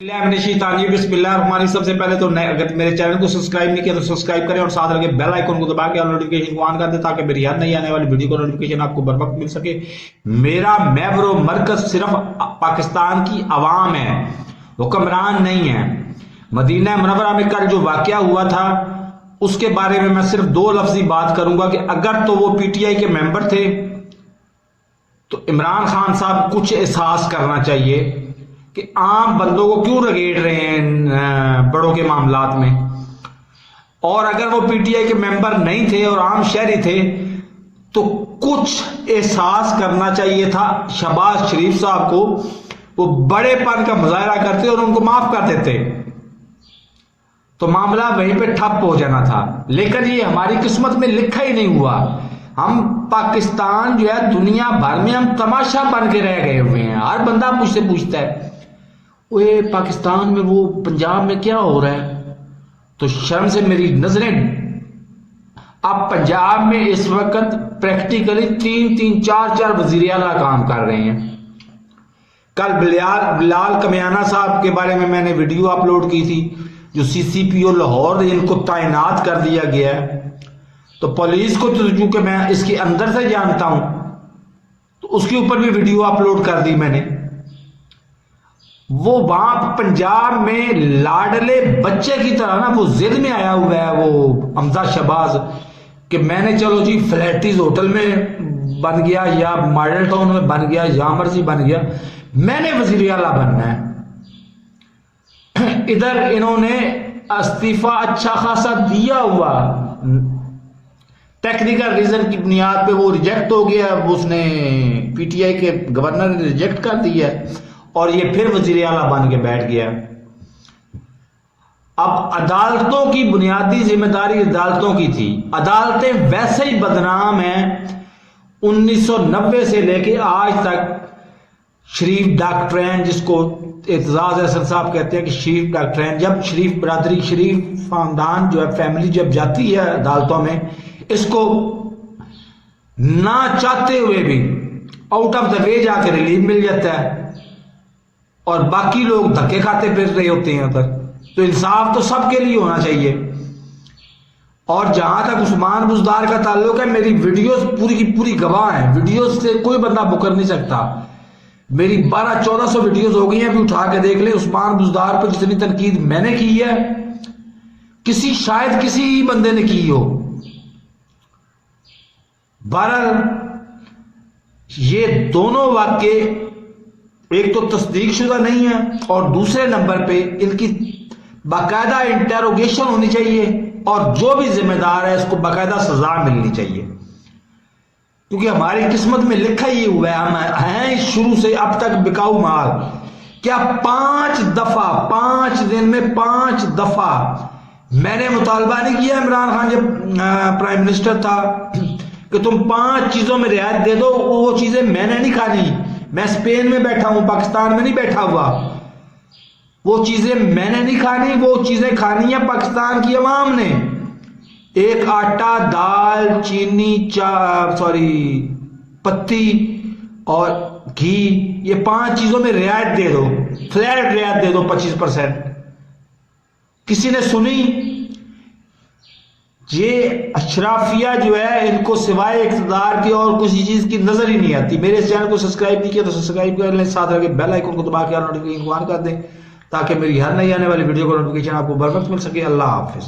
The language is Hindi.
बिस्मिल्लाह। सबसे पहले तो अगर मेरे चैनल को सब्सक्राइब नहीं किया तो सब्सक्राइब करें और साथ लगे बेल आइकन को दबा के नोटिफिकेशन को ऑन कर दें ताकि मेरी हर नई आने वाली वीडियो को नोटिफिकेशन आपको बर वक्त मिल सके। मेरा महवर मरकज सिर्फ पाकिस्तान की आवाम है, हुक्मरान नहीं है। मदीना मुनव्वरा में कल जो वाकया हुआ था उसके बारे में मैं सिर्फ दो लफ्जी बात करूंगा कि अगर तो वो पीटीआई के मेंबर थे तो इमरान खान साहब कुछ एहसास करना चाहिए कि आम बंदों को क्यों रगेड़ रहे हैं बड़ों के मामलात में। और अगर वो पीटीआई के मेंबर नहीं थे और आम शहरी थे तो कुछ एहसास करना चाहिए था शहबाज शरीफ साहब को। वो बड़ेपन का मुजाहरा करते और उनको माफ कर देते तो मामला वहीं पे ठप हो जाना था, लेकिन ये हमारी किस्मत में लिखा ही नहीं हुआ। हम पाकिस्तान जो है दुनिया भर में हम तमाशा बन के रह गए हुए हैं। हर बंदा मुझसे पूछता है वो पाकिस्तान में वो पंजाब में क्या हो रहा है, तो शर्म से मेरी नजरें। अब पंजाब में इस वक्त प्रैक्टिकली तीन चार वजीर आला काम कर रहे हैं। कल बिलाल कमियाना साहब के बारे में मैंने वीडियो अपलोड की थी, जो सीसीपीओ लाहौर इनको तैनात कर दिया गया है। तो पुलिस को तो चूंकि मैं इसके अंदर से जानता हूं तो उसके ऊपर भी वीडियो अपलोड कर दी मैंने। वो वहां पंजाब में लाडले बच्चे की तरह ना वो जिद में आया हुआ है वो हमजा शहबाज कि मैंने चलो जी फ्लैटिस होटल में बन गया या मॉडल टाउन में बन गया या मर्जी बन गया, मैंने वजीर आला बनना है। इधर इन्होंने इस्तीफा अच्छा खासा दिया हुआ, टेक्निकल रीजन की बुनियाद पे वो रिजेक्ट हो गया। उसने पीटीआई के गवर्नर ने रिजेक्ट कर दिया और ये फिर वजीर आला बन के बैठ गया। अब अदालतों की बुनियादी जिम्मेदारी अदालतों की थी। अदालतें वैसे ही बदनाम हैं 1990 से लेके आज तक। शरीफ डॉक्ट्रेन, जिसको एतजाज अहसन साहब कहते हैं कि शरीफ डॉक्ट्रेन, जब शरीफ बरादरी शरीफ खानदान जो है फैमिली जब जाती है अदालतों में, इसको ना चाहते हुए भी आउट ऑफ द वे जाकर रिलीफ मिल जाता है और बाकी लोग धक्के खाते फिर रहे होते हैं उधर। तो इंसाफ तो सबके लिए होना चाहिए। और जहां तक उस्मान बुजदार का ताल्लुक है, मेरी वीडियोस पूरी की पूरी गवाह है, वीडियोस से कोई बंदा मुकर नहीं सकता। मेरी 1200-1400 वीडियोस हो गई हैं, अभी उठा के देख ले। उस्मान बुजदार पर जितनी तनकीद मैंने की है शायद किसी बंदे ने की हो। बहरहाल ये दोनों वाक्य एक तो तस्दीक शुदा नहीं है और दूसरे नंबर पे इनकी बाकायदा इंटेरोगेशन होनी चाहिए और जो भी जिम्मेदार है इसको बाकायदा सजा मिलनी चाहिए, क्योंकि हमारी किस्मत में लिखा ही हुआ है। हम हैं शुरू से अब तक बिकाऊ माल। क्या 5 दफा 5 दिन में 5 दफा मैंने मुतालबा नहीं किया इमरान खान जब प्राइम मिनिस्टर था कि तुम 5 चीजों में रियायत दे दो। वो चीजें मैंने नहीं खानी। मैं स्पेन में बैठा हूं, पाकिस्तान में नहीं बैठा हुआ। वो चीजें मैंने नहीं खानी, वो चीजें खानी है पाकिस्तान की अवाम ने। एक आटा, दाल, चीनी, पत्ती और घी, ये 5 चीजों में रियायत दे दो, फ्लैट रियायत दे दो 25%। किसी ने सुनी? ये अशराफिया जो है इनको सिवाय इक़्तिदार की और किसी चीज की नजर ही नहीं आती। मेरे चैनल को सब्सक्राइब नहीं किया तो सब्सक्राइब कर लें, साथ रखे बेल आइकन को दबा के नोटिफिकेशन को ऑन कर दें ताकि मेरी हर नई आने वाली वीडियो को नोटिफिकेशन आपको बर वक्त मिल सके। अल्लाह हाफिज।